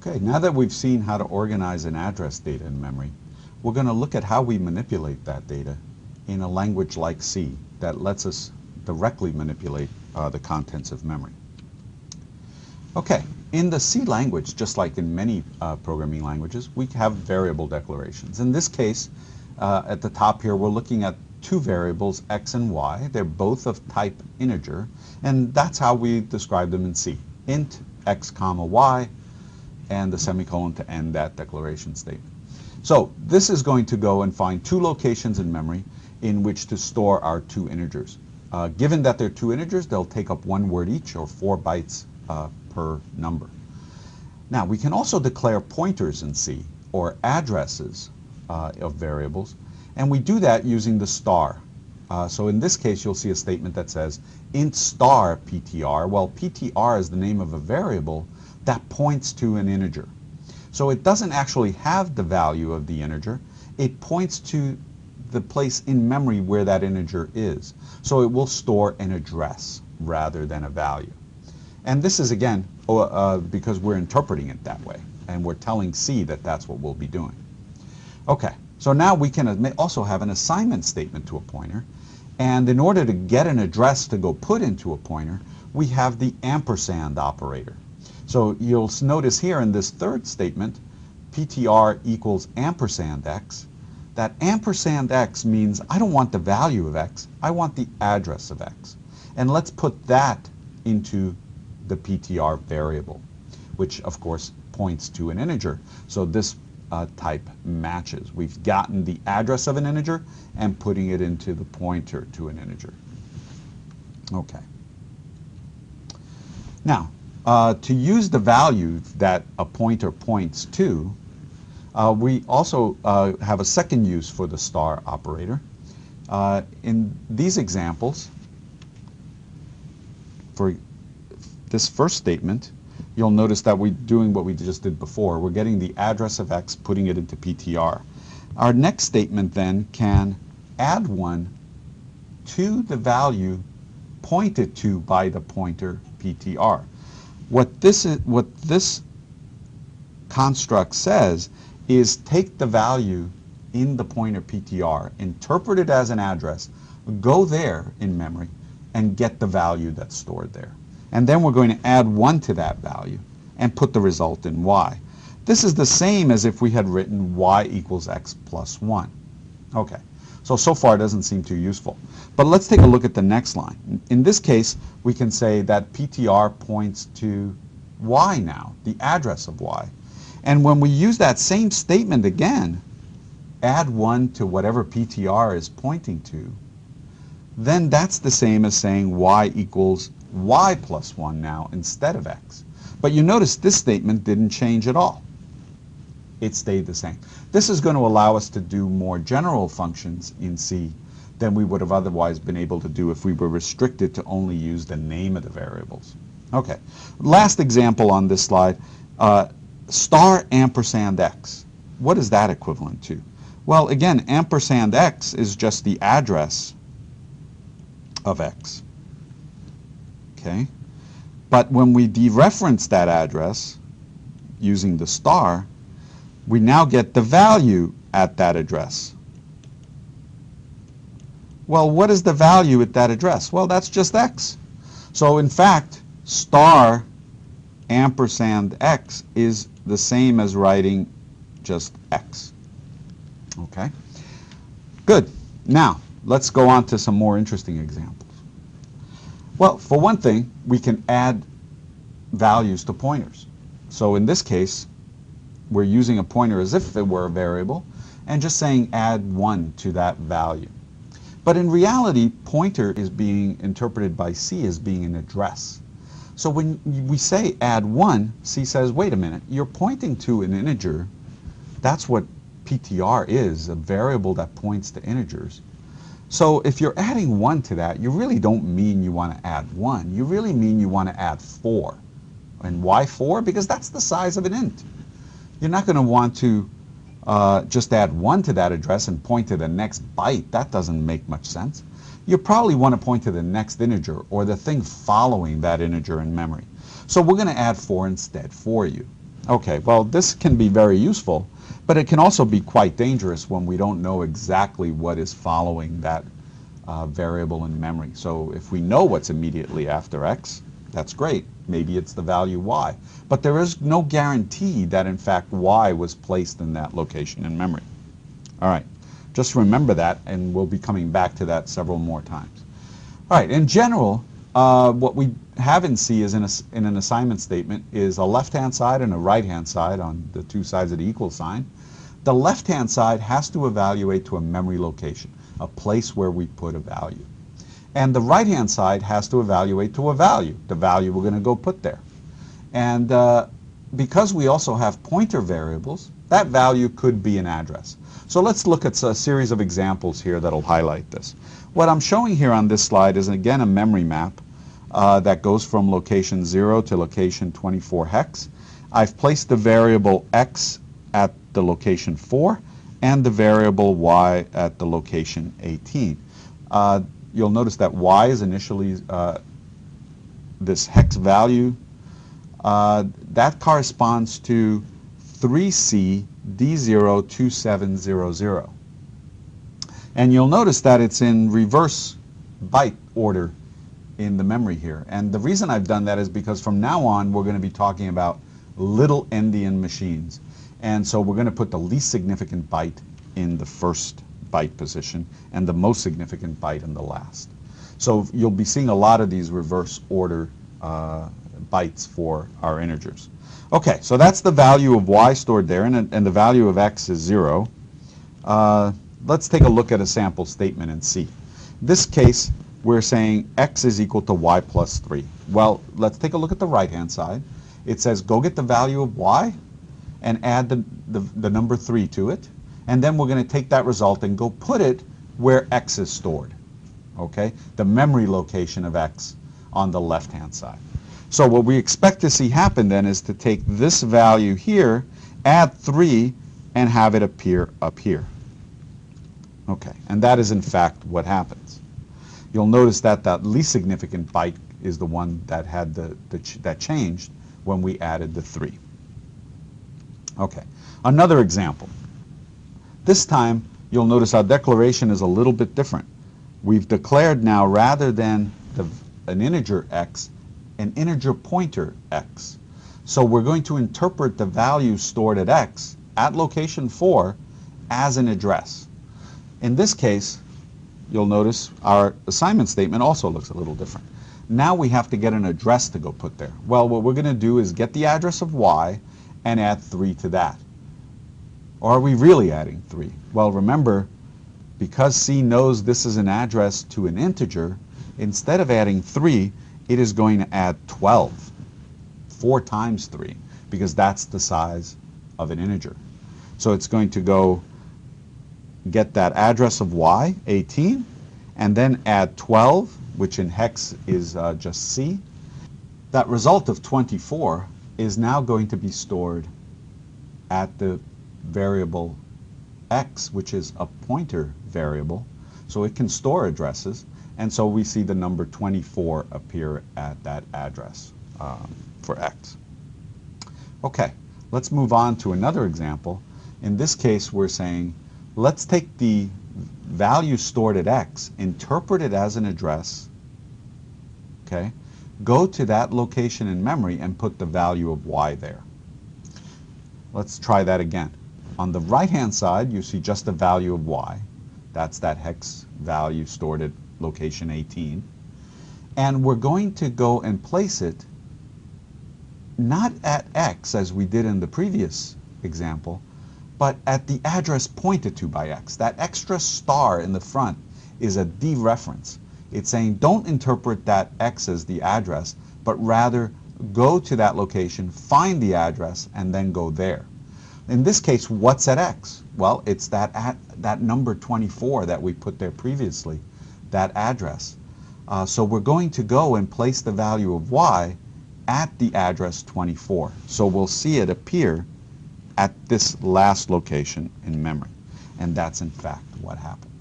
Okay, now that we've seen how to organize and address data in memory, we're going to look at how we manipulate that data in a language like C that lets us directly manipulate the contents of memory. Okay, in the C language, just like in many programming languages, we have variable declarations. In this case, at the top here, we're looking at two variables, x and y. They're both of type integer, and that's how we describe them in C. Int x comma y, and the semicolon to end that declaration statement. So this is going to go and find two locations in memory in which to store our two integers. Given that they're two integers, they'll take up one word each, or 4 bytes per number. Now, we can also declare pointers in C, or addresses of variables, and we do that using the star. So in this case, you'll see a statement that says int star ptr. Well, ptr is the name of a variable that points to an integer. So it doesn't actually have the value of the integer. It points to the place in memory where that integer is. So it will store an address rather than a value. And this is, again, because we're interpreting it that way, and we're telling C that that's what we'll be doing. Okay, so now we can also have an assignment statement to a pointer, and in order to get an address to go put into a pointer, we have the ampersand operator. So you'll notice here in this third statement, ptr equals ampersand x. That ampersand x means I don't want the value of x, I want the address of x. And let's put that into the ptr variable, which of course points to an integer. So this type matches. We've gotten the address of an integer and putting it into the pointer to an integer. Okay. Now, to use the value that a pointer points to, we also have a second use for the star operator. In these examples, for this first statement, you'll notice that we're doing what we just did before. We're getting the address of x, putting it into ptr. Our next statement then can add 1 to the value pointed to by the pointer ptr. What this construct says is take the value in the pointer ptr, interpret it as an address, go there in memory, and get the value that's stored there. And then we're going to add 1 to that value and put the result in y. This is the same as if we had written y equals x plus 1. Okay, so far it doesn't seem too useful. But let's take a look at the next line. In this case, we can say that ptr points to y now, the address of y. And when we use that same statement again, add 1 to whatever ptr is pointing to, then that's the same as saying y equals y plus 1 now instead of x. But you notice this statement didn't change at all. It stayed the same. This is going to allow us to do more general functions in C than we would have otherwise been able to do if we were restricted to only use the name of the variables. Okay, last example on this slide, star ampersand x. What is that equivalent to? Well, again, ampersand x is just the address of x. Okay, but when we dereference that address using the star, we now get the value at that address. Well, what is the value at that address? Well, that's just x. So in fact, star ampersand x is the same as writing just x. Okay, good. Now, let's go on to some more interesting examples. Well, for one thing, we can add values to pointers. So in this case, we're using a pointer as if it were a variable and just saying add 1 to that value. But in reality, pointer is being interpreted by C as being an address. So when we say add 1, C says, wait a minute, you're pointing to an integer. That's what ptr is, a variable that points to integers. So if you're adding 1 to that, you really don't mean you want to add 1. You really mean you want to add 4. And why 4? Because that's the size of an int. You're not going to want to just add 1 to that address and point to the next byte. That doesn't make much sense. You probably want to point to the next integer or the thing following that integer in memory. So we're going to add 4 instead for you. Okay, well, this can be very useful, but it can also be quite dangerous when we don't know exactly what is following that variable in memory. So if we know what's immediately after x, that's great. Maybe it's the value y. But there is no guarantee that, in fact, y was placed in that location in memory. All right, just remember that, and we'll be coming back to that several more times. All right, in general, what we have in C is in an assignment statement is a left-hand side and a right-hand side on the two sides of the equal sign. The left-hand side has to evaluate to a memory location, a place where we put a value. And the right-hand side has to evaluate to a value, the value we're going to go put there. And because we also have pointer variables, that value could be an address. So let's look at a series of examples here that'll highlight this. What I'm showing here on this slide is, again, a memory map that goes from location 0 to location 24 hex. I've placed the variable x at the location 4 and the variable y at the location 18. You'll notice that y is initially this hex value. That corresponds to 3C D02700. And you'll notice that it's in reverse byte order in the memory here. And the reason I've done that is because from now on we're going to be talking about little endian machines. And so we're going to put the least significant byte in the first byte position and the most significant byte in the last. So you'll be seeing a lot of these reverse order bytes for our integers. Okay, so that's the value of y stored there, and the value of x is 0. Let's take a look at a sample statement and see. In this case, we're saying x is equal to y plus 3. Well, let's take a look at the right-hand side. It says go get the value of y and add the number 3 to it. And then we're going to take that result and go put it where x is stored. Okay? The memory location of x on the left-hand side. So what we expect to see happen then is to take this value here, add 3, and have it appear up here. Okay, and that is in fact what happens. You'll notice that that least significant byte is the one that had that changed when we added the 3. Okay, another example. This time you'll notice our declaration is a little bit different. We've declared now, rather than an integer x, an integer pointer x. So we're going to interpret the value stored at x at location 4 as an address. In this case, you'll notice our assignment statement also looks a little different. Now we have to get an address to go put there. Well, what we're going to do is get the address of y and add 3 to that. Or are we really adding 3? Well, remember, because C knows this is an address to an integer, instead of adding 3, it is going to add 12, 4 times 3, because that's the size of an integer. So it's going to go get that address of y, 18, and then add 12, which in hex is just C. That result of 24 is now going to be stored at the variable x, which is a pointer variable, so it can store addresses. And so we see the number 24 appear at that address for x. Okay, let's move on to another example. In this case, we're saying, let's take the value stored at x, interpret it as an address, okay, go to that location in memory and put the value of y there. Let's try that again. On the right-hand side, you see just the value of y. That's that hex value stored at location 18, and we're going to go and place it not at x as we did in the previous example, but at the address pointed to by x. That extra star in the front is a dereference. It's saying don't interpret that x as the address, but rather go to that location, find the address, and then go there. In this case, what's at x? Well, it's that number 24 that we put there previously, that address. So we're going to go and place the value of y at the address 24. So we'll see it appear at this last location in memory. And that's in fact what happened.